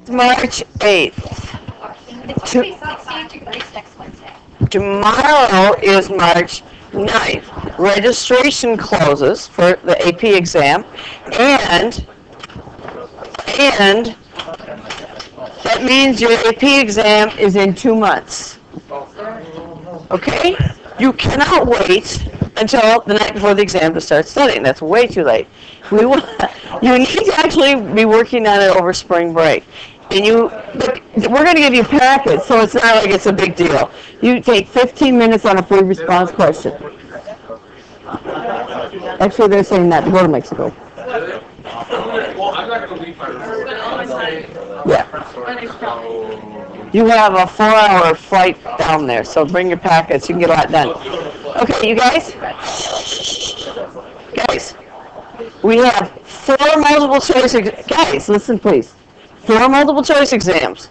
March 8th. It's going to be 16 degrees next Wednesday. Tomorrow is March 9th. Registration closes for the AP exam, and that means your AP exam is in 2 months. Okay? You cannot wait until the night before the exam to start studying. That's way too late. You need to actually be working on it over spring break. And we're going to give you packets, so it's not like it's a big deal. You take 15 minutes on a free response question. Actually, they're saying that to go to Mexico. Yeah. You have a 4-hour flight down there, so bring your packets. You can get a lot done. Okay, you guys? Guys, we have 4 multiple choice. Guys, listen, please. 4 multiple choice exams.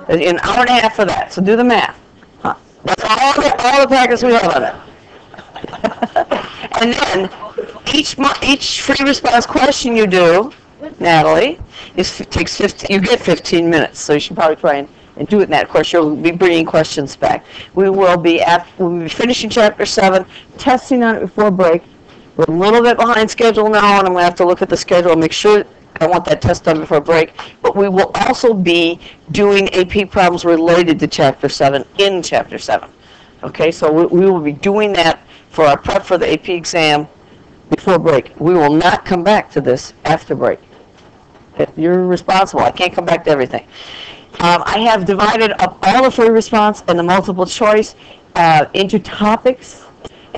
An hour and a half for that. So do the math. Huh. That's all the packets we have on it. And then each free response question you do, Natalie, takes 15. You get 15 minutes. So you should probably try and do it in that. Of course, you'll be bringing questions back. We'll be finishing chapter 7, testing on it before break. We're a little bit behind schedule now, and I'm going to have to look at the schedule and make sure I want that test done before break. But we will also be doing AP problems related to chapter 7 in chapter 7. Okay, so we will be doing that for our prep for the AP exam before break. We will not come back to this after break. You're responsible. I can't come back to everything. I have divided up all the free response and the multiple choice into topics.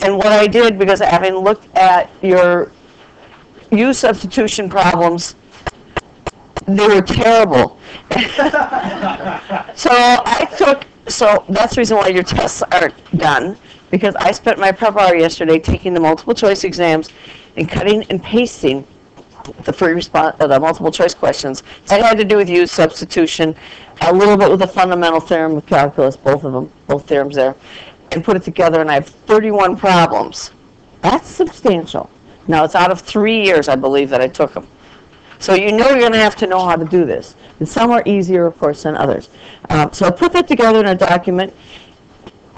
And what I did, because having looked at your U substitution problems, they were terrible. So that's the reason why your tests aren't done, because I spent my prep hour yesterday taking the multiple choice exams and cutting and pasting the free response, the multiple choice questions. That had to do with U substitution, a little bit with the fundamental theorem of calculus, both of them, both theorems there, and put it together, and I have 31 problems. That's substantial. Now, it's out of 3 years, I believe, that I took them. So you know you're going to have to know how to do this. And some are easier, of course, than others. So I put that together in a document.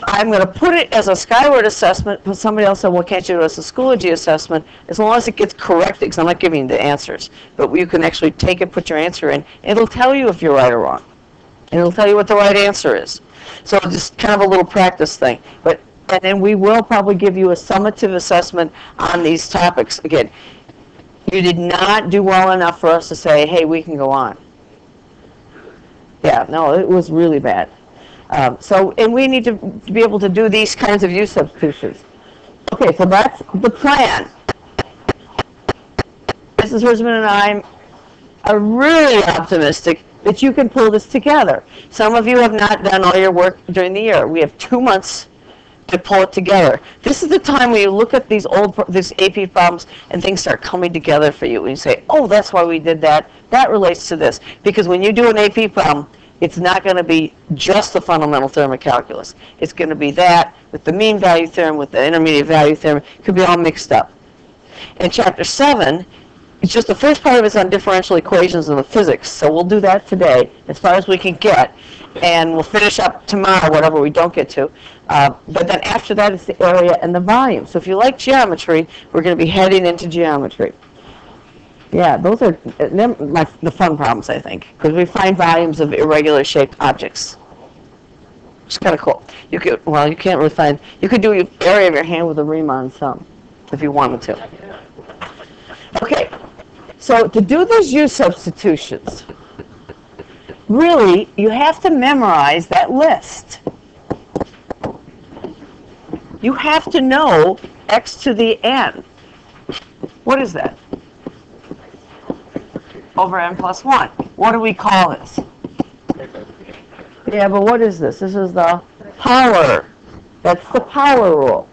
I'm going to put it as a Skyward assessment, but somebody else said, well, can't you do it as a Schoology assessment, as long as it gets corrected, because I'm not giving you the answers. But you can actually take it, put your answer in, and it'll tell you if you're right or wrong. And it'll tell you what the right answer is. So just kind of a little practice thing. And then we will probably give you a summative assessment on these topics. Again, you did not do well enough for us to say, hey, we can go on. Yeah, no, it was really bad. And we need to be able to do these kinds of U substitutions. Okay, so that's the plan. Mrs. Hersman and I are really optimistic that you can pull this together. Some of you have not done all your work during the year. We have 2 months to pull it together. This is the time when you look at these AP problems and things start coming together for you. And you say, oh, that's why we did that. That relates to this. Because when you do an AP problem, it's not going to be just the fundamental theorem of calculus. It's going to be that with the mean value theorem, with the intermediate value theorem. It could be all mixed up. In chapter 7, it's just the first part of it's on differential equations and the physics. So we'll do that today as far as we can get. And we'll finish up tomorrow, whatever we don't get to. But then after that, it's the area and the volume. So if you like geometry, we're going to be heading into geometry. Yeah, those are the fun problems, I think, because we find volumes of irregular shaped objects. It's kind of cool. You can't really find, you could do the area of your hand with a Riemann sum if you wanted to. Okay, so to do these U substitutions, really, you have to memorize that list. You have to know x to the n. What is that? Over n plus 1. What do we call this? Yeah, but what is this? This is the power. That's the power rule.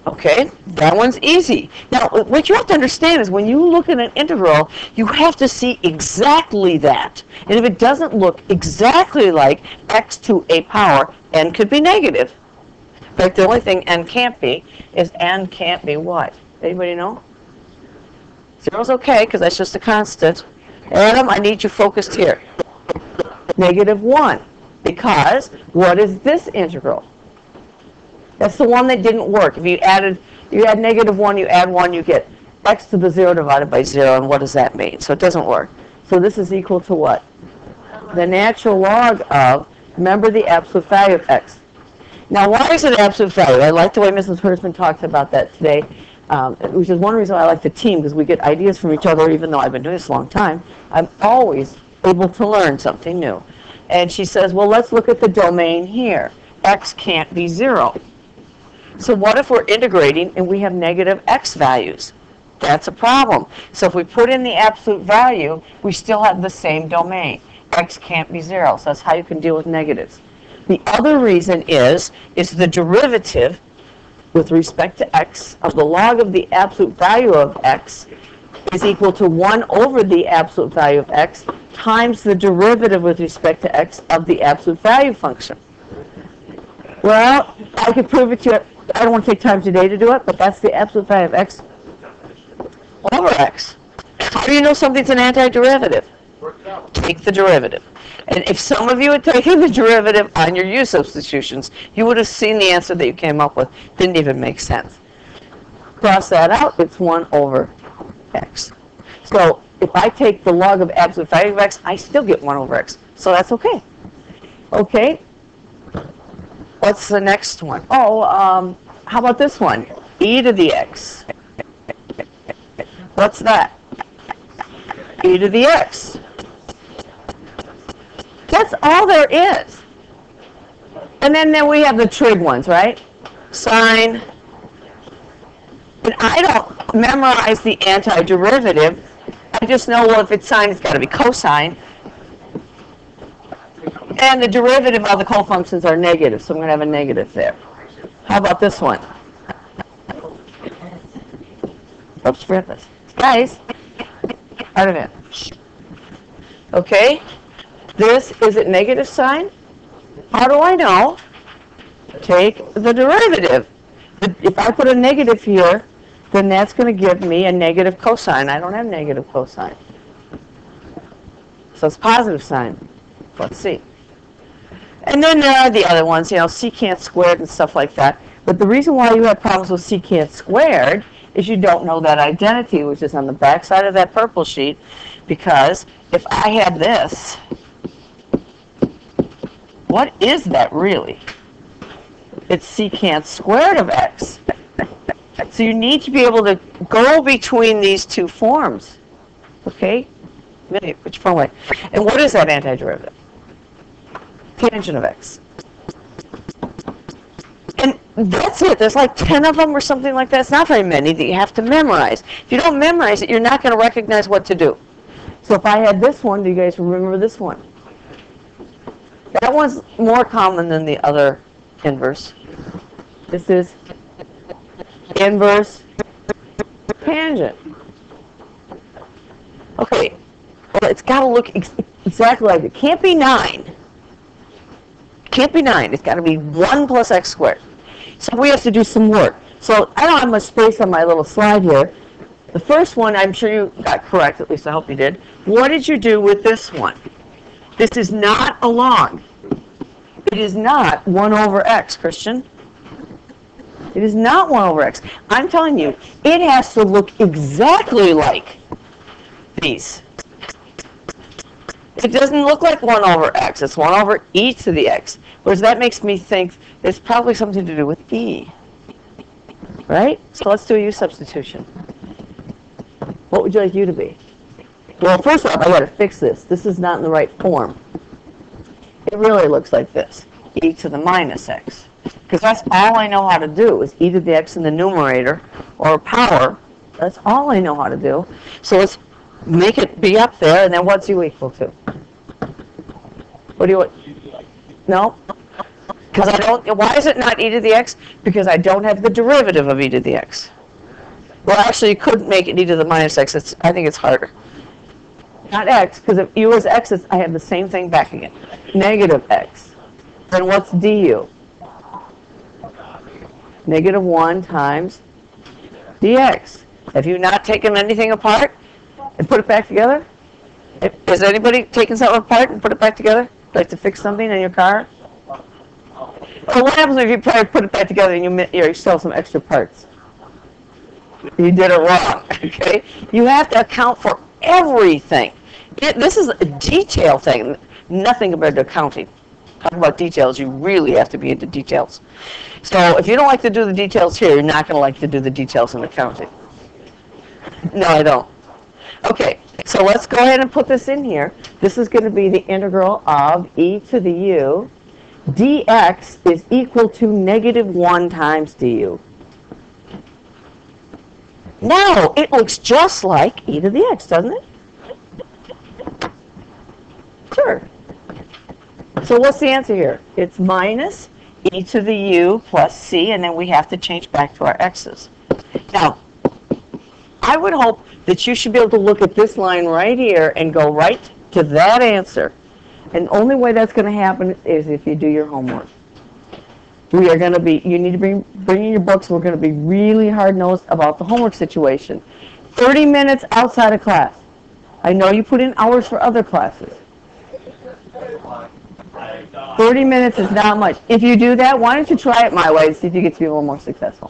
Okay, that one's easy. Now, what you have to understand is when you look at an integral, you have to see exactly that. And if it doesn't look exactly like x to a power, n could be negative. In fact, the only thing n can't be is n can't be what? Anybody know? 0 is okay because that's just a constant. Adam, I need you focused here. -1. Because what is this integral? That's the one that didn't work. If you add -1, you add 1, you get x to the 0 divided by 0, and what does that mean? So it doesn't work. So this is equal to what? The natural log of, remember, the absolute value of x. Now, why is it absolute value? I like the way Mrs. Hersman talked about that today, which is one reason why I like the team, because we get ideas from each other, even though I've been doing this a long time. I'm always able to learn something new. And she says, well, let's look at the domain here. X can't be 0. So what if we're integrating and we have negative x values? That's a problem. So if we put in the absolute value, we still have the same domain. X can't be 0. So that's how you can deal with negatives. The other reason is the derivative with respect to x of the log of the absolute value of x is equal to 1 over the absolute value of x times the derivative with respect to x of the absolute value function. Well, I could prove it to you. I don't want to take time today to do it, but that's the absolute value of x over x. How do you know something's an antiderivative? Take the derivative. And if some of you had taken the derivative on your u substitutions, you would have seen the answer that you came up with. Didn't even make sense. Cross that out, it's 1 over x. So if I take the log of absolute value of x, I still get 1 over x. So that's okay. Okay. What's the next one? Oh, how about this one? E to the x. What's that? E to the x. That's all there is. And then we have the trig ones, right? Sine. And I don't memorize the antiderivative. I just know, well, if it's sine, it's got to be cosine. And the derivative of the cofunctions are negative, so I'm going to have a negative there. How about this one? Oops, forget this. Guys, out of it. Okay, this, is it negative sign? How do I know? Take the derivative. If I put a negative here, then that's going to give me a negative cosine. I don't have negative cosine. So it's positive sign. Let's see. And then there are the other ones, secant squared and stuff like that. But the reason why you have problems with secant squared is you don't know that identity, which is on the back side of that purple sheet, because if I had this, what is that really? It's secant squared of x. So you need to be able to go between these two forms. Okay? Which form way? And what is that antiderivative? Tangent of x. And that's it. There's like 10 of them or something like that. It's not very many that you have to memorize. If you don't memorize it, you're not going to recognize what to do. So if I had this one, do you guys remember this one? That one's more common than the other inverse. This is inverse tangent. Okay. Well, it's got to look exactly like it. Can't be 9. Can't be 9. It's got to be 1 plus x squared. So we have to do some work. So I don't have much space on my little slide here. The first one, I'm sure you got correct. At least I hope you did. What did you do with this one? This is not a log. It is not 1 over x, Christian. It is not 1 over x. I'm telling you, it has to look exactly like these. It doesn't look like 1 over x. It's 1 over e to the x. Whereas that makes me think it's probably something to do with e. Right? So let's do a u substitution. What would you like u to be? Well, first off, I got to fix this. This is not in the right form. It really looks like this. E to the minus x. Because that's all I know how to do is e to the x in the numerator, or power. That's all I know how to do. So let's make it be up there, and then what's u equal to? What do you want? No? Because I don't, why is it not e to the x? Because I don't have the derivative of e to the x. Well, actually, you couldn't make it e to the minus x. I think it's harder. Not x, because if u is x, I have the same thing back again. Negative x. Then what's du? Negative 1 times dx. Have you not taken anything apart and put it back together? Has anybody taken something apart and put it back together? Like to fix something in your car? Well, what happens if you try to put it back together and you still have some extra parts? You did it wrong, okay? You have to account for everything. This is a detail thing, nothing compared to accounting. Talk about details, you really have to be into details. So if you don't like to do the details here, you're not going to like to do the details in accounting. No, I don't. Okay, so let's go ahead and put this in here. This is going to be the integral of e to the u. dx is equal to -1 times du. Now, it looks just like e to the x, doesn't it? Sure. So what's the answer here? It's minus e to the u plus c, and then we have to change back to our x's. Now, I would hope that you should be able to look at this line right here and go right to that answer. And the only way that's going to happen is if you do your homework. We are going to be, you need to bring in your books. We're going to be really hard-nosed about the homework situation. 30 minutes outside of class. I know you put in hours for other classes. 30 minutes is not much. If you do that, why don't you try it my way to see if you get to be a little more successful.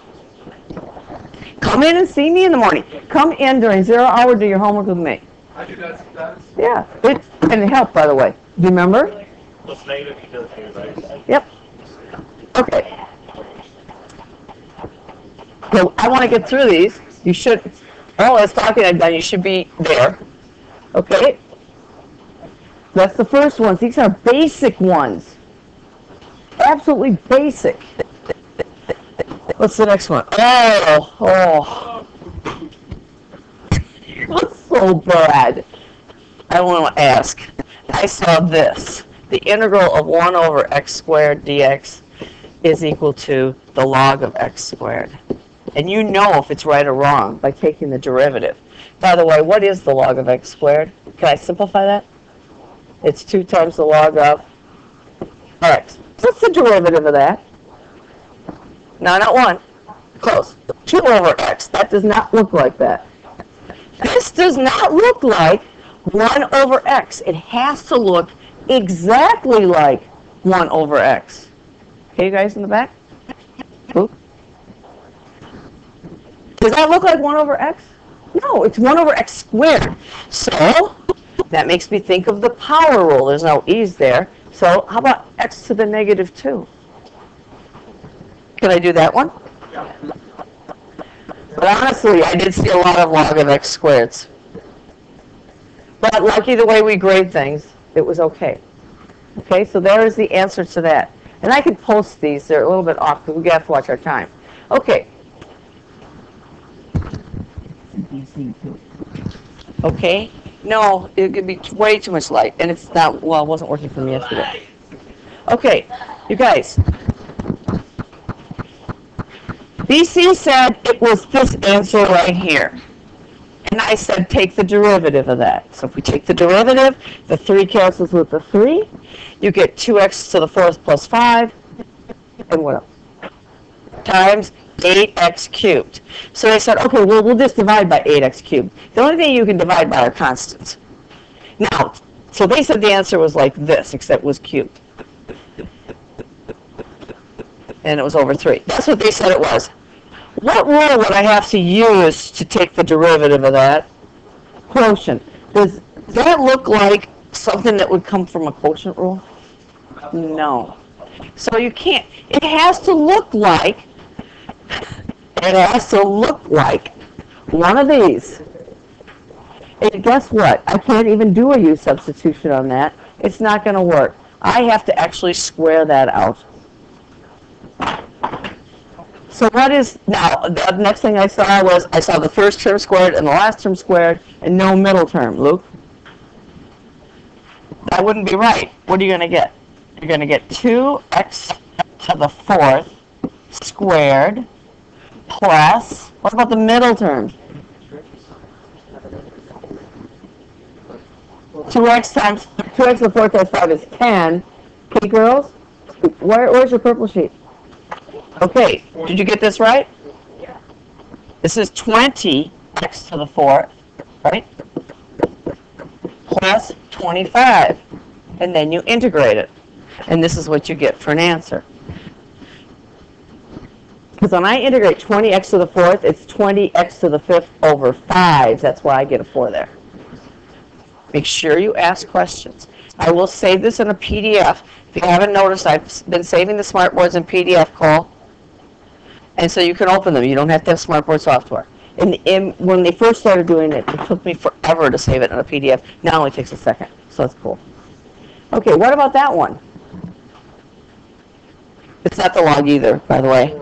Come in and see me in the morning. Come in during 0 hour, do your homework with me. I do that sometimes. Yeah, and it helped, by the way. Do you remember? Plus negative equals right? Yep. Okay. So I want to get through these. You should, all this talking I've done, you should be there. Okay? That's the first ones. These are basic ones. Absolutely basic. What's the next one? Oh. That's so bad. I want to ask. I saw this. The integral of 1 over x squared dx is equal to the log of x squared. And you know if it's right or wrong by taking the derivative. By the way, what is the log of x squared? Can I simplify that? It's 2 times the log of x. What's the derivative of that? No, not 1. Close. 2 over x. That does not look like that. This does not look like 1 over x. It has to look exactly like 1 over x. Okay, you guys in the back? Oop. Does that look like 1 over x? No, it's 1 over x squared. So that makes me think of the power rule. There's no e's there. So how about x to the -2? Can I do that one? But honestly, I did see a lot of log of x squareds. But lucky the way we grade things, it was okay. Okay, so there is the answer to that. And I can post these. They're a little bit off because we have to watch our time. Okay. Okay. No, it could be way too much light. And it's not, well, it wasn't working for me yesterday. Okay, you guys. BC said it was this answer right here. And I said take the derivative of that. So if we take the derivative, the 3 cancels with the 3. You get 2x to the 4th plus 5. And what else? Times 8x cubed. So they said, okay, well, we'll just divide by 8x cubed. The only thing you can divide by are constants. Now, so they said the answer was like this, except it was cubed. And it was over 3. That's what they said it was. What rule would I have to use to take the derivative of that? Quotient. Does that look like something that would come from a quotient rule? No. So you can't. It has to look like one of these. And guess what? I can't even do a u substitution on that. It's not going to work. I have to actually square that out. So what is, now, the next thing I saw was, I saw the first term squared and the last term squared and no middle term. Luke? That wouldn't be right. What are you going to get? You're going to get 2x to the 4th squared plus, what about the middle term? 2x times, 2x to the 4th times 5 is 10. Okay, girls? Where's your purple sheet? Okay, did you get this right? This is 20x x to the 4th, right? Plus 25. And then you integrate it. And this is what you get for an answer. Because when I integrate 20x to the 4th, it's 20x to the 5th over 5. That's why I get a 4 there. Make sure you ask questions. I will save this in a PDF. If you haven't noticed, I've been saving the smartboards in PDF, Cole. And so you can open them. You don't have to have smartboard software. And when they first started doing it, it took me forever to save it in a PDF. Now it only takes a second. So that's cool. Okay, what about that one? It's not the log either, by the way.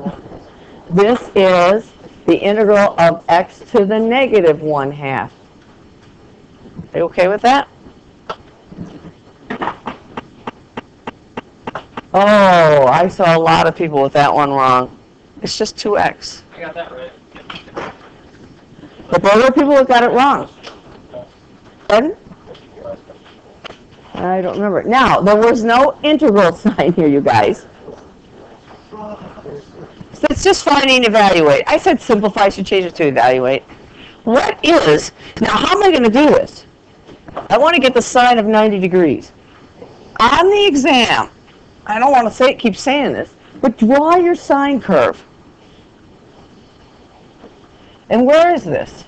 This is the integral of x to the negative 1/2. Are you okay with that? Oh, I saw a lot of people with that one wrong. It's just 2x. I got that right. But there were people that got it wrong. Pardon? I don't remember. Now, there was no integral sign here, you guys. So it's just finding evaluate. I said simplify, I should change it to evaluate. What is, now how am I going to do this? I want to get the sine of 90 degrees. On the exam, I don't want to keep saying this, but draw your sine curve. And where is this?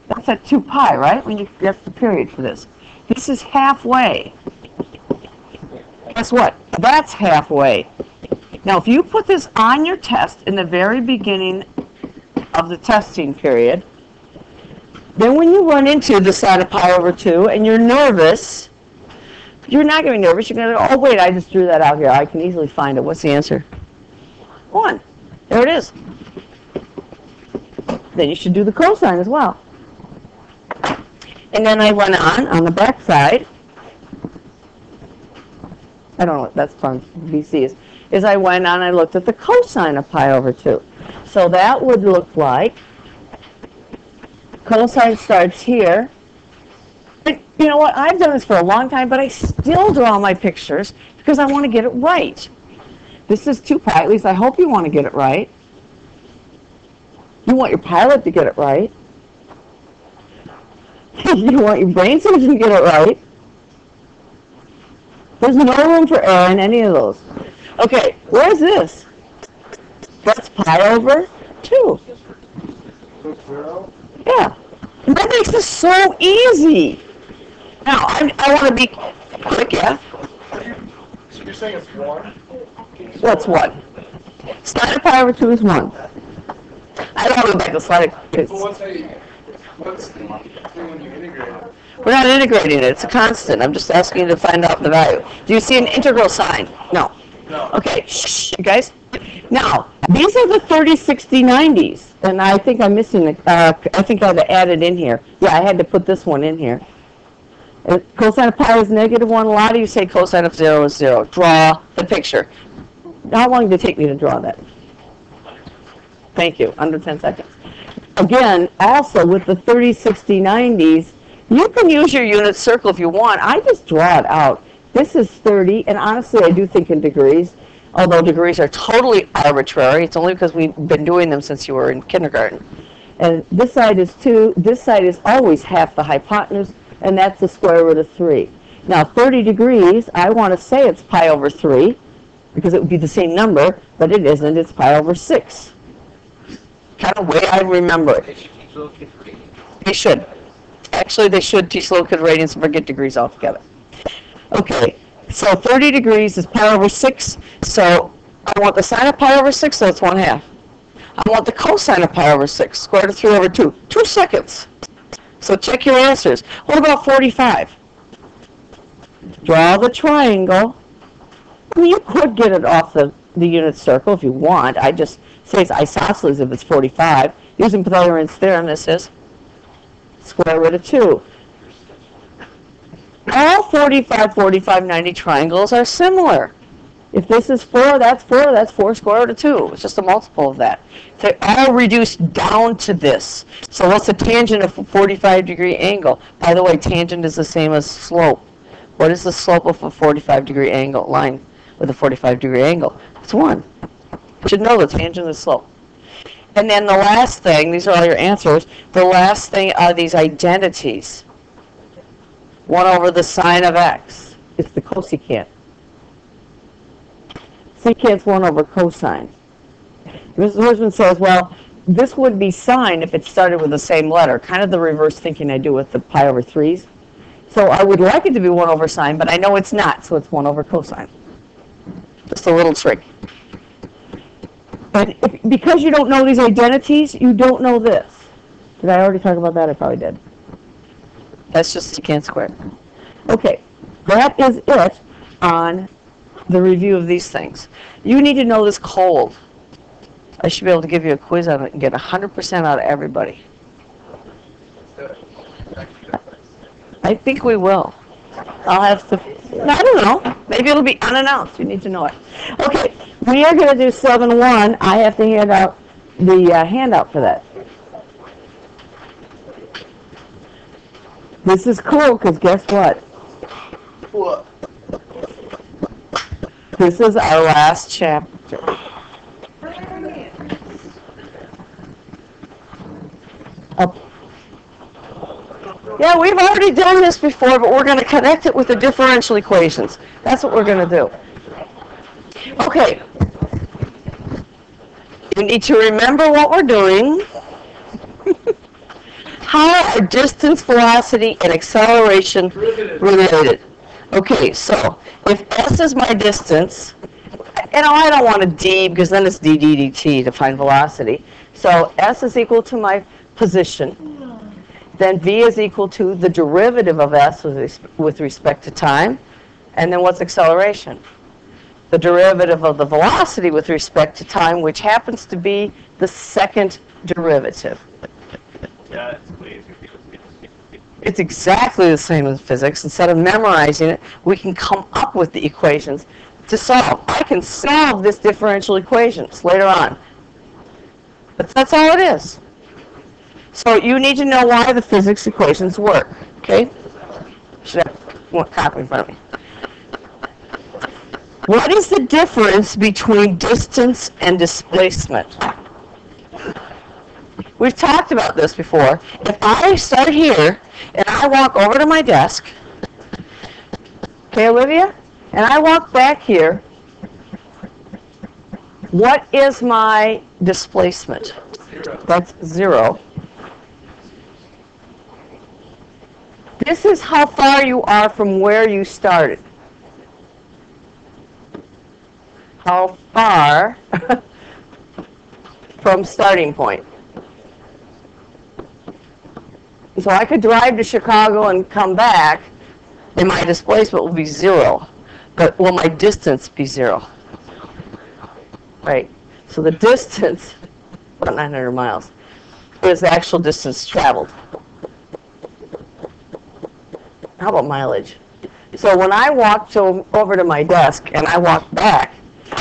That's at 2 pi, right? That's the period for this. This is halfway. Guess what? That's halfway. Now, if you put this on your test in the very beginning of the testing period, then when you run into the sine of pi over 2 and you're nervous, you're not going to be nervous. You're going to go, oh, wait, I just drew that out here. I can easily find it. What's the answer? 1. There it is. Then you should do the cosine as well. And then I went on the back side. I don't know, that's fun, BC is I went on, I looked at the cosine of pi over 2. So that would look like, cosine starts here. And you know what, I've done this for a long time, but I still draw my pictures because I want to get it right. This is 2 pi, at least I hope you want to get it right. You want your pilot to get it right. You want your brain cells to get it right. There's no room for error in any of those. Okay, where's this? That's pi over 2. Yeah. And that makes this so easy. Now, I want to be quick, yeah? So you're saying it's 1? What's 1? Sine of pi over 2 is 1. I don't want to go back to slide. What's the thing when you integrate it? We're not integrating it. It's a constant. I'm just asking you to find out the value. Do you see an integral sign? No. No. Okay, shh, you guys. Now, these are the 30, 60, 90s. And I think I'm missing it. I think I had to add it in here. Yeah, I had to put this one in here. Cosine of pi is -1. A lot of you say cosine of 0 is 0. Draw the picture. How long did it take me to draw that? Thank you. Under 10 seconds. Again, also with the 30, 60, 90s, you can use your unit circle if you want. I just draw it out. This is 30, and honestly, I do think in degrees, although degrees are totally arbitrary. It's only because we've been doing them since you were in kindergarten. And this side is 2. This side is always half the hypotenuse, and that's the square root of 3. Now, 30 degrees, I want to say it's pi over 3, because it would be the same number, but it isn't. It's pi over 6. Kind of way I remember it. They should teach little kids reading. They should. Actually, they should teach little kids radians and forget degrees altogether. Okay, so 30 degrees is pi over 6. So I want the sine of pi over 6, so it's 1/2. I want the cosine of pi over 6, square root of 3 over 2. 2 seconds. So check your answers. What about 45? Draw the triangle. I mean, you could get it off the unit circle if you want. I just say it's isosceles if it's 45. Using Pythagorean theorem, this is square root of 2. All 45, 45, 90 triangles are similar. If this is 4, that's 4. That's 4 square root of 2. It's just a multiple of that. They all reduce down to this. So what's the tangent of a 45-degree angle? By the way, tangent is the same as slope. What is the slope of a 45-degree angle line with a 45-degree angle? It's 1. You should know the tangent is slope. And then the last thing, these are all your answers, the last thing are these identities. 1 over the sine of x. It's the cosecant. Secant's 1 over cosine. Mrs. Horseman says, well, this would be sine if it started with the same letter, kind of the reverse thinking I do with the pi over 3's. So I would like it to be 1 over sine, but I know it's not, so it's 1 over cosine. Just a little trick. And because you don't know these identities, you don't know this. Did I already talk about that? I probably did. That's just secant squared. Okay, that is it on the review of these things. You need to know this cold. I should be able to give you a quiz on it and get 100% out of everybody. I think we will. I'll have to, I don't know. Maybe it'll be unannounced. You need to know it. Okay, we are going to do 7-1. I have to hand out the handout for that. This is cool because guess what? What? This is our last chapter. Up. Yeah, we've already done this before, but we're going to connect it with the differential equations. That's what we're going to do. Okay. You need to remember what we're doing. How are distance, velocity, and acceleration related? Okay, so if S is my distance, I don't want to d because then it's d dt to find velocity. So S is equal to my position. Then v is equal to the derivative of s with respect to time. And then what's acceleration? The derivative of the velocity with respect to time, which happens to be the second derivative. Yeah, It's exactly the same as physics. Instead of memorizing it, we can come up with the equations to solve. I can solve this differential equations later on. But that's all it is. So you need to know why the physics equations work, okay? Should have one copy in front of me. What is the difference between distance and displacement? We've talked about this before. If I start here and I walk over to my desk, okay, Olivia, and I walk back here, what is my displacement? 0. That's 0. This is how far you are from where you started. How far from starting point. So I could drive to Chicago and come back, and my displacement will be 0. But will my distance be 0? Right. So the distance, about 900 miles, is the actual distance traveled. How about mileage? So when I walk over to my desk and I walk back,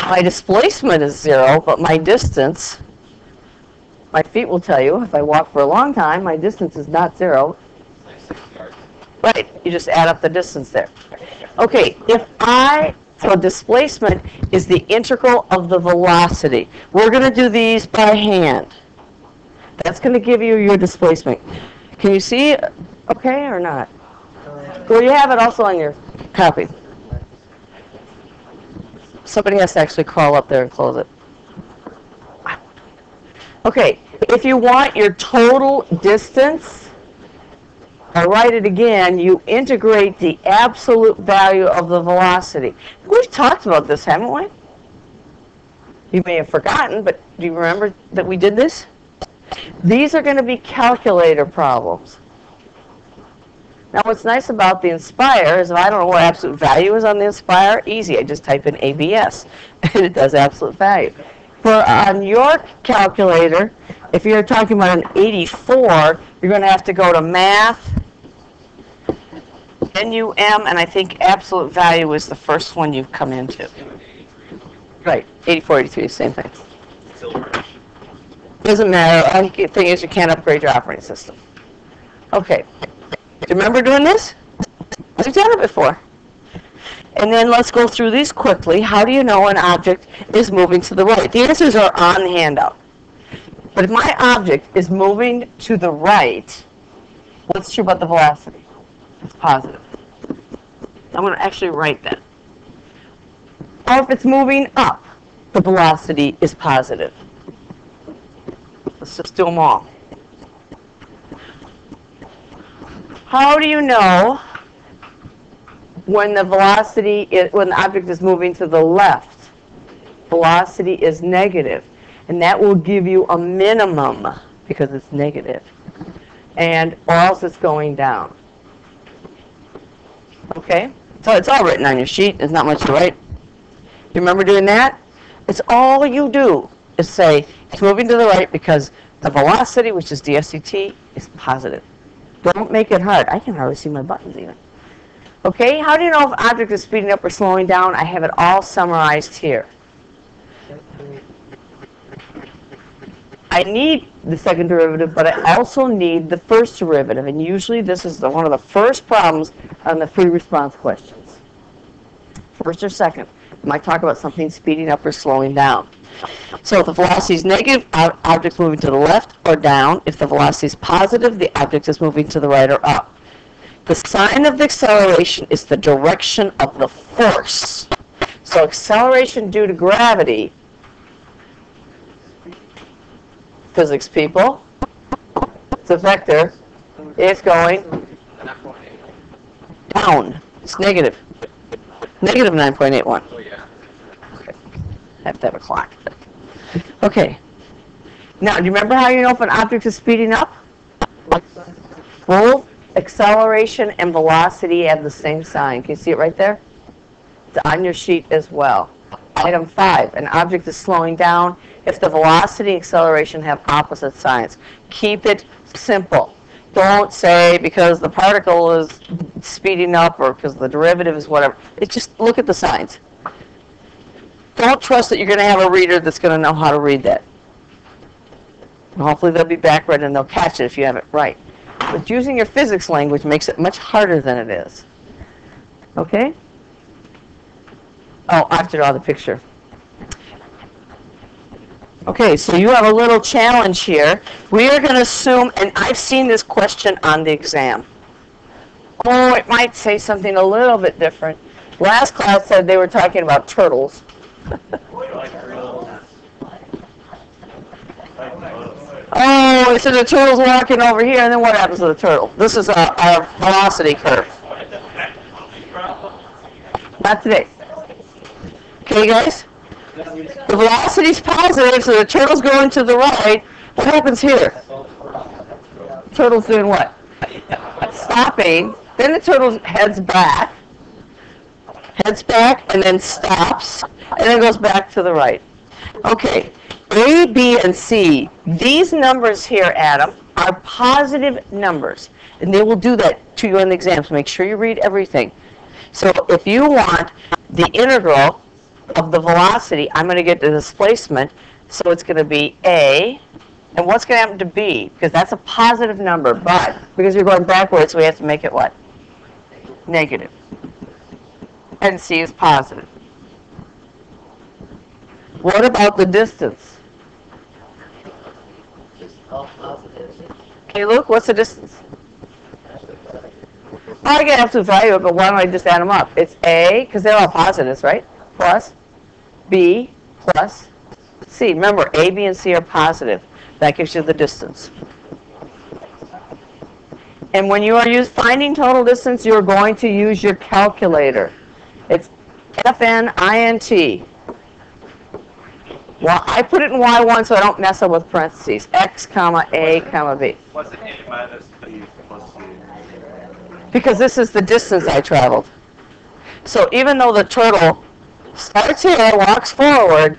my displacement is 0, but my distance, my feet will tell you, if I walk for a long time, my distance is not 0. Right, you just add up the distance there. Okay, so displacement is the integral of the velocity. We're going to do these by hand. That's going to give you your displacement. Can you see it okay or not? Well, you have it also on your copy. Somebody has to actually crawl up there and close it. Okay, if you want your total distance, I write it again, you integrate the absolute value of the velocity. We've talked about this, haven't we? You may have forgotten, but do you remember that we did this? These are going to be calculator problems. Now, what's nice about the Inspire is if I don't know what absolute value is on the Inspire, easy. I just type in ABS, and it does absolute value. On your calculator, if you're talking about an 84, you're going to have to go to Math, NUM, and I think absolute value is the first one you've come into. Right, 84, 83, same thing. Doesn't matter. The only thing is you can't upgrade your operating system. Okay. Do you remember doing this? We've done it before. And then let's go through these quickly. How do you know an object is moving to the right? The answers are on the handout. But if my object is moving to the right, what's true about the velocity? It's positive. I'm going to actually write that. Or if it's moving up, the velocity is positive. Let's just do them all. How do you know when the velocity when the object is moving to the left? Velocity is negative, and that will give you a minimum because it's negative, and or else it's going down. Okay, so it's all written on your sheet. There's not much to write. You remember doing that? It's all you do is say it's moving to the right because the velocity, which is dSdt, is positive. Don't make it hard. I can hardly see my buttons even. Okay, how do you know if an object is speeding up or slowing down? I have it all summarized here. I need the second derivative, but I also need the first derivative. And usually this is one of the first problems on the free response questions. First or second. I might talk about something speeding up or slowing down. So if the velocity is negative, object is moving to the left or down. If the velocity is positive, the object is moving to the right or up. The sign of the acceleration is the direction of the force. So acceleration due to gravity, physics people, it's a vector, it's going down. It's negative. Negative 9.81. Oh, yeah. Okay. I have to have a clock. Okay. Now, do you remember how you know if an object is speeding up? Both acceleration and velocity have the same sign. Can you see it right there? It's on your sheet as well. Item 5, an object is slowing down if the velocity and acceleration have opposite signs. Keep it simple. Don't say because the particle is speeding up or because the derivative is whatever. It's just look at the signs. Don't trust that you're going to have a reader that's going to know how to read that. Hopefully they'll be backread and they'll catch it if you have it right. But using your physics language makes it much harder than it is. Okay? Oh, I have to draw the picture. Okay, so you have a little challenge here. We are going to assume, and I've seen this question on the exam. Oh, it might say something a little bit different. Last class said they were talking about turtles. Oh, it said the turtle's walking over here, and then what happens to the turtle? This is our velocity curve. Not today. Okay, guys? The velocity is positive, so the turtle's going to the right. What happens here? Turtle's doing what? Stopping. Then the turtle heads back, and then stops, and then goes back to the right. Okay, A, B, and C. These numbers here, Adam, are positive numbers, and they will do that to you in the exam, so make sure you read everything. So if you want the integral of the velocity, I'm going to get the displacement, so it's going to be A, and what's going to happen to B? Because that's a positive number, but because we're going backwards, we have to make it what? Negative. And C is positive. What about the distance? Okay, look, what's the distance? I can have to value it, but why don't I just add them up? It's A, because they're all positives, right? Plus B plus C. Remember, A, B, and C are positive. That gives you the distance. And when you are finding total distance, you're going to use your calculator. It's FNINT. Well, I put it in Y1 so I don't mess up with parentheses. X, comma, A, comma, B. What's A minus B plus C? Because this is the distance I traveled. So even though the turtle starts here, walks forward,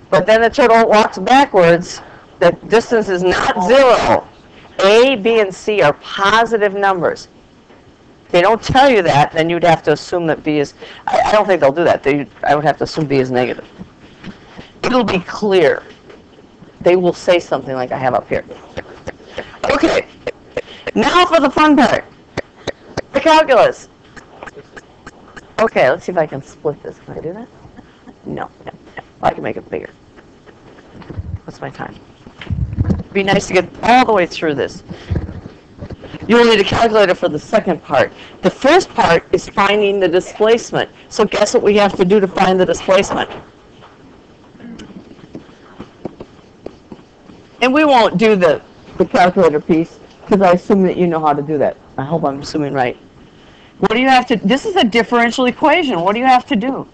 but then the turtle walks backwards, the distance is not 0. A, B, and C are positive numbers. If they don't tell you that, then you'd have to assume that B is, I don't think they'll do that. I would have to assume B is negative. It'll be clear. They will say something like I have up here. Okay, now for the fun part. The calculus. Okay, let's see if I can split this. Can I do that? No. Well, I can make it bigger. What's my time? be nice to get all the way through this. You will need a calculator for the second part. The first part is finding the displacement. So guess what we have to do to find the displacement? And we won't do the calculator piece because I assume that you know how to do that. I hope I'm assuming right. What do you have to, this is a differential equation. What do you have to do?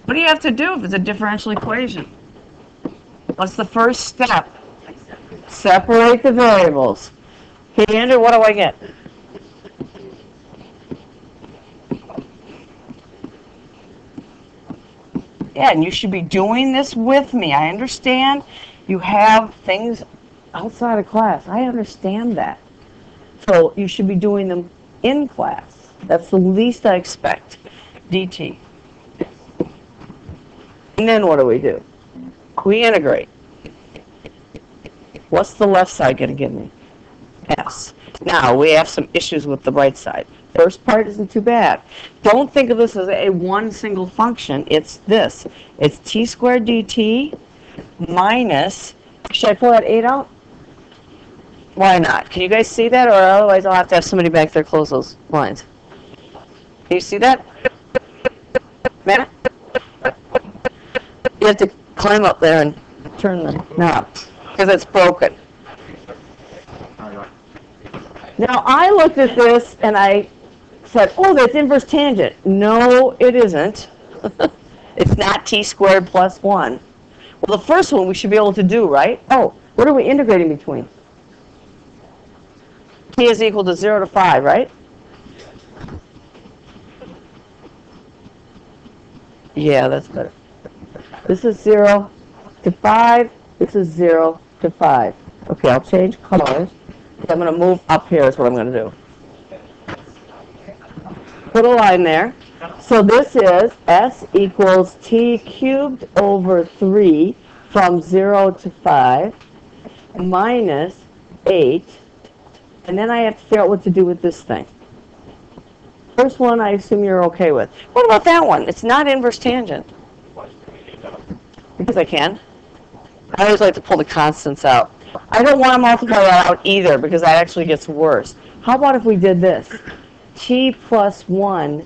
What do you have to do if it's a differential equation? What's the first step? Separate the variables. Okay, Andrew, what do I get? Yeah, and you should be doing this with me. I understand you have things outside of class. I understand that. So you should be doing them in class. That's the least I expect. dt. And then what do? We integrate. What's the left side going to give me? S. Now, we have some issues with the right side. First part isn't too bad. Don't think of this as a one single function. It's this. It's t squared dt minus, should I pull that 8 out? Why not? Can you guys see that? Or otherwise I'll have to have somebody back there close those lines. Can you see that? Man? You have to climb up there and turn the knob because it's broken. Now I looked at this and I said, oh, that's inverse tangent. No, it isn't. It's not t squared plus 1. Well, the first one we should be able to do, right? Oh, what are we integrating between? T is equal to 0 to 5, right? Yeah, that's better. This is 0 to 5. This is 0 to 5. Okay, I'll change colors. I'm going to move up here is what I'm going to do. Put a line there. So this is S equals t cubed over 3 from 0 to 5 minus 8. And then I have to figure out what to do with this thing. First one I assume you're okay with. What about that one? It's not inverse tangent. Because I can. I always like to pull the constants out. I don't want to multiply that out either because that actually gets worse. How about if we did this? T plus 1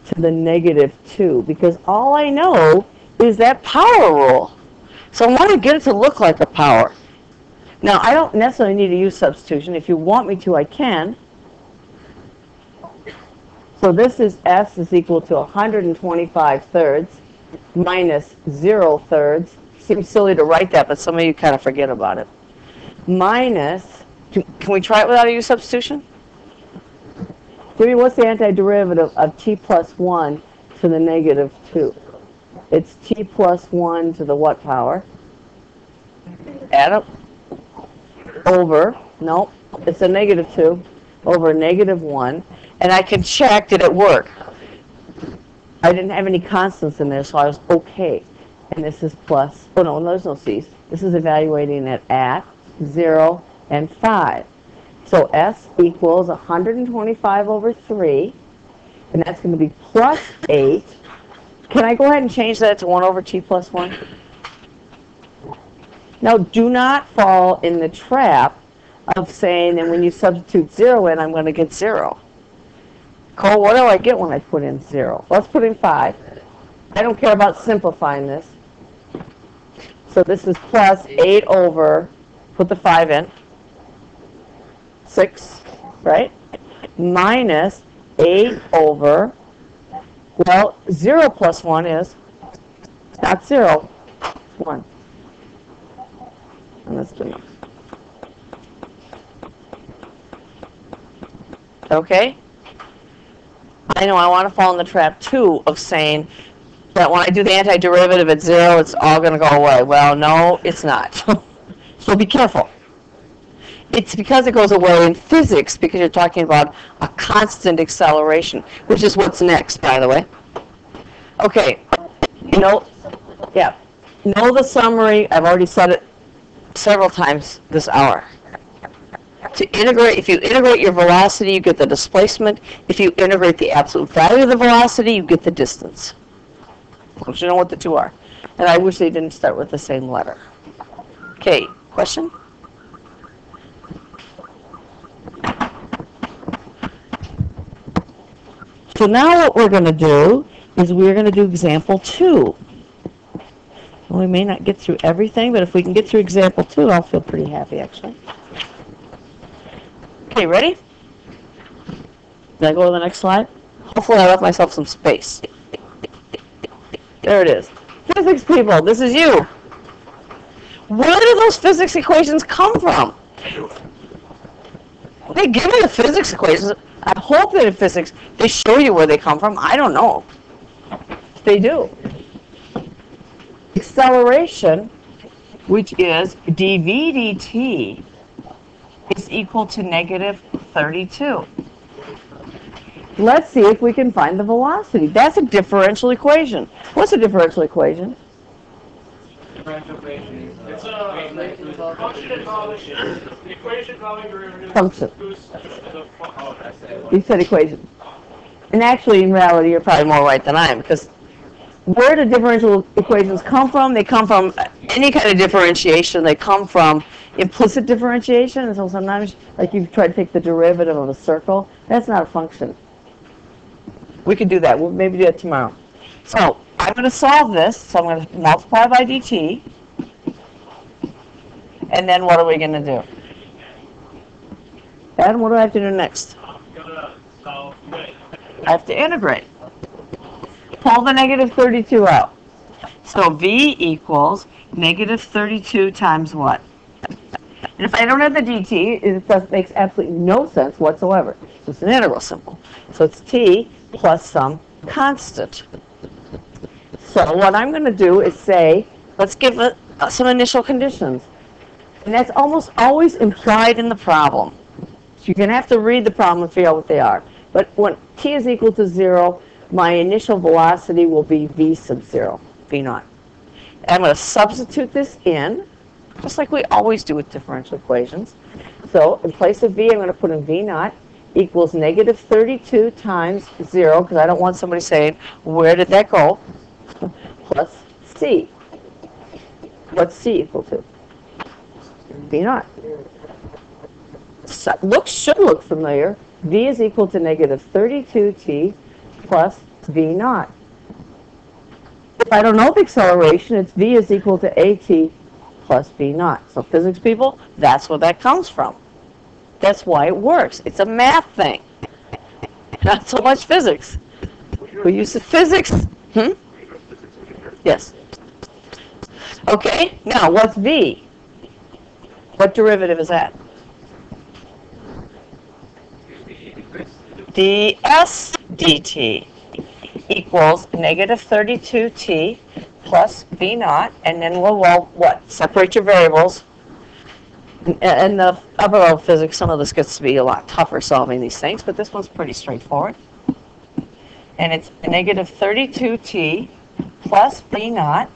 to the negative 2, because all I know is that power rule. So I want to get it to look like a power. Now, I don't necessarily need to use substitution. If you want me to, I can. So this is S is equal to 125 thirds minus 0 thirds. Seems silly to write that, but some of you kind of forget about it. Minus, can we try it without a use substitution? Jimmy, what's the antiderivative of t plus 1 to the negative 2? It's t plus 1 to the what power? Add up. Over, no, it's a negative 2 over negative 1. And I can check, did it work? I didn't have any constants in there, so I was okay. And this is plus, oh no, there's no c's. This is evaluating it at 0 and 5. So S equals 125 over 3, and that's going to be plus 8. Can I go ahead and change that to 1 over t plus 1? Now, do not fall in the trap of saying that when you substitute 0 in, I'm going to get 0. Cole, what do I get when I put in 0? Let's put in 5. I don't care about simplifying this. So this is plus 8 over, put the 5 in, 6, right? Minus 8 over, well, 0 plus 1 is not 0, 1. And that's good enough. Okay? I know I want to fall in the trap, too, of saying that when I do the antiderivative at 0, it's all going to go away. Well, no, it's not. So be careful. It's because it goes away in physics, because you're talking about a constant acceleration, which is what's next, by the way. Okay. Know the summary. I've already said it several times this hour. to integrate, if you integrate your velocity, you get the displacement. If you integrate the absolute value of the velocity, you get the distance. Don't you know what the two are? And I wish they didn't start with the same letter. Okay, question? So now what we're going to do is we're going to do example 2. Well, we may not get through everything, but if we can get through example 2, I'll feel pretty happy, actually. Okay, ready? Did I go to the next slide? Hopefully I left myself some space. There it is. Physics people, this is you. Where do those physics equations come from? They give you the physics equations. I hope that in physics they show you where they come from. I don't know. They do. Acceleration, which is dv dt, is equal to negative 32. Let's see if we can find the velocity. That's a differential equation. What's a differential equation? Differential equation. It's a function involving the equation involving derivatives. Function. Oh, You said equation. And actually, in reality, you're probably more right than I am, because where do differential equations come from? They come from any kind of differentiation. They come from implicit differentiation. And so sometimes, like you've tried to take the derivative of a circle, that's not a function. We could do that. We'll maybe do it tomorrow. So I'm going to solve this. So I'm going to multiply by dt. And then what are we going to do? And what do I have to do next? I have to integrate. Pull the negative 32 out. So v equals negative 32 times what? And if I don't have the dt, it makes absolutely no sense whatsoever. So it's an integral symbol. So it's t plus some constant. So what I'm going to do is say, let's give it some initial conditions. And that's almost always implied in the problem. So you're going to have to read the problem and figure out what they are. But when t is equal to 0, my initial velocity will be v sub 0, v naught. And I'm going to substitute this in, just like we always do with differential equations. So in place of v, I'm going to put in v naught equals negative 32 times 0, because I don't want somebody saying, where did that go, plus c. What's c equal to? V naught. So should look familiar. V is equal to negative 32t plus v naught. If I don't know the acceleration, it's v is equal to at plus v naught. So physics people, that's where that comes from. That's why it works. It's a math thing, not so much physics. We use the physics. Yes. Okay, now what's v? What derivative is that? ds dt equals negative 32t plus v naught, and then we'll what? Separate your variables. In the upper level physics, some of this gets to be a lot tougher solving these things, but this one's pretty straightforward. And it's negative 32t plus v naught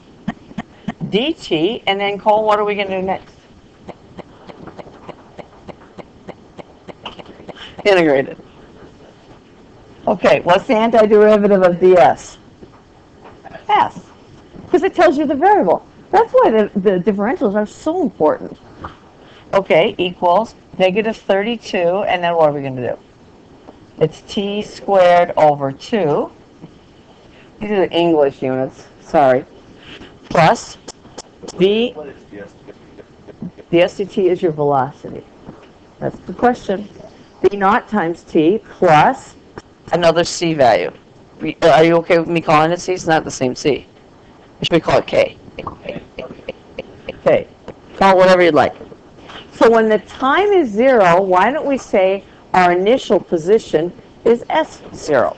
dt, and then Cole, what are we going to do next? Integrated. Okay, what's the antiderivative of ds? S, because it tells you the variable. That's why the differentials are so important. Okay, equals negative 32, and then what are we going to do? It's t squared over 2. These are the English units, sorry. Plus v, the SDT is your velocity. That's the question. V naught times t plus another c value. Are you okay with me calling it c? It's not the same c. Should we call it k? Okay, call it whatever you'd like. So when the time is 0, why don't we say our initial position is s0?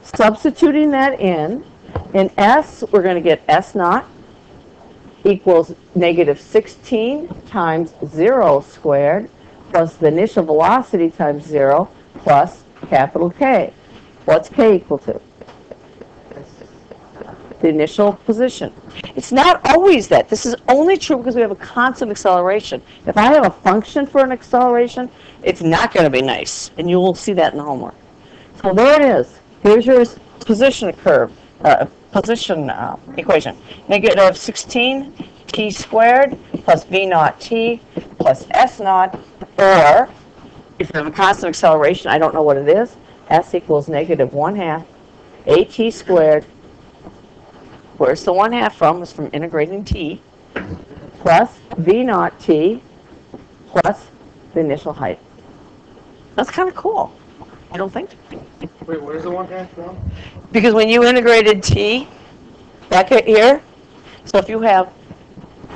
Substituting that in s, we're going to get s naught equals negative 16 times 0 squared plus the initial velocity times 0 plus capital K. What's K equal to? The initial position. It's not always that. This is only true because we have a constant acceleration. If I have a function for an acceleration, it's not going to be nice, and you will see that in the homework. So there it is. Here's your position curve, equation. Negative 16 t squared plus v naught t plus s naught, or if you have a constant acceleration, I don't know what it is, s equals negative 1/2 at squared. Where's the 1/2 from? It's from integrating t, plus v naught t plus the initial height. That's kind of cool. I don't think. Wait, where's the 1/2 from? Because when you integrated t back here, so if you have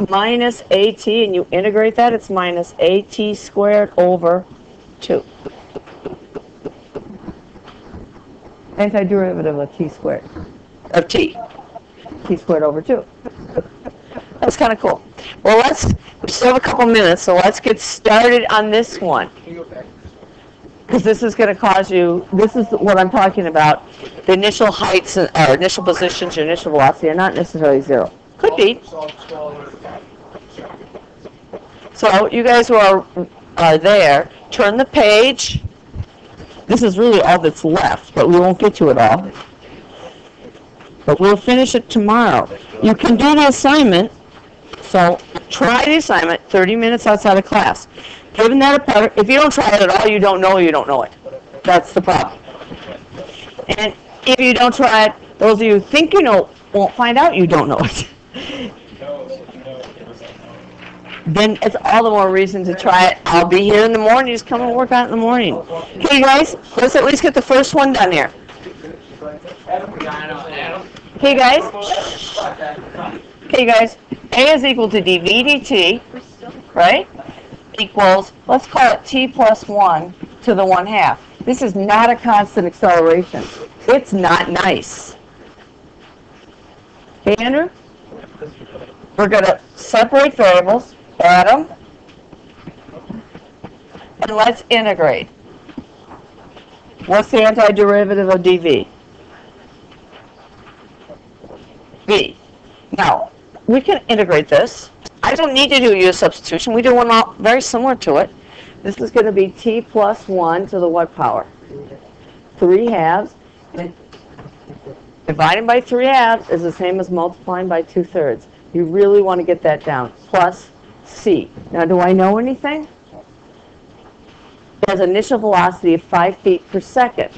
minus at and you integrate that, it's minus at squared over 2. Antiderivative of t squared, of t squared over 2. That's kind of cool. Well, we still have a couple minutes, so let's get started on this one. Can you go back? Because this is going to cause you, this is what I'm talking about, the initial heights, or initial positions, your initial velocity are not necessarily 0. Could be. So you guys who are there, turn the page. This is really all that's left, but we won't get to it all. But we'll finish it tomorrow. You can do the assignment, so try the assignment 30 minutes outside of class. Given that apart, if you don't try it at all, you don't know it. That's the problem. And if you don't try it, those of you who think you know won't find out you don't know it. Then it's all the more reason to try it. I'll be here in the morning. Just come and work on it in the morning. Okay, guys, let's at least get the first one done here. Okay, guys. Okay, guys. A is equal to dv dt, right? Equals, let's call it t plus 1 to the 1/2. This is not a constant acceleration. It's not nice. Okay, Andrew? We're going to separate variables, add them, and let's integrate. What's the antiderivative of dv? V. Now, we can integrate this. I don't need to do a substitution. We do one very similar to it. This is going to be t plus 1 to the what power? 3/2. And dividing by 3/2 is the same as multiplying by 2/3. You really want to get that down. Plus c. Now, do I know anything? It has initial velocity of 5 feet per second.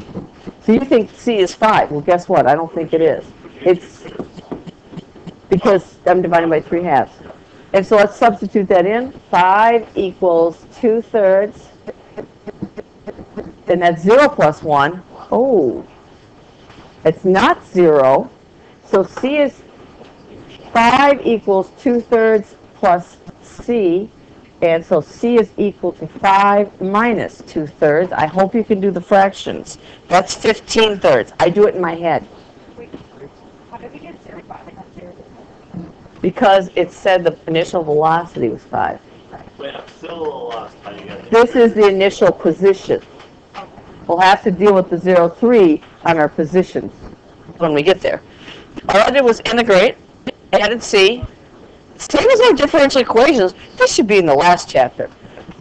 So you think c is 5. Well, guess what? I don't think it is. It's because I'm dividing by 3/2. And so let's substitute that in. 5 equals 2/3. Then that's 0 plus 1. Oh, it's not 0. So c is 5 equals 2/3 plus c. And so c is equal to 5 minus 2/3. I hope you can do the fractions. That's 15/3. I do it in my head. How did we get 0? Because it said the initial velocity was 5. Wait, I'm still a little lost how you get it. This is the initial position. We'll have to deal with the 0, 3 on our positions when we get there. All I did was integrate, added c. Tables are differential equations. This should be in the last chapter.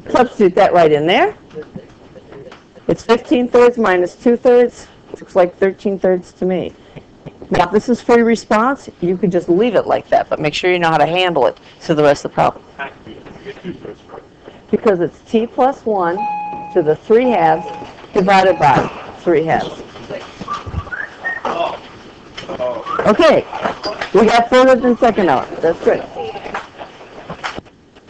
Substitute that right in there. It's 15/3 minus 2/3. Looks like 13/3 to me. Now, if this is free response, you can just leave it like that, but make sure you know how to handle it to the rest of the problem. Because it's t plus 1 to the 3/2 divided by 3/2. Okay, we got further than second hour. That's good.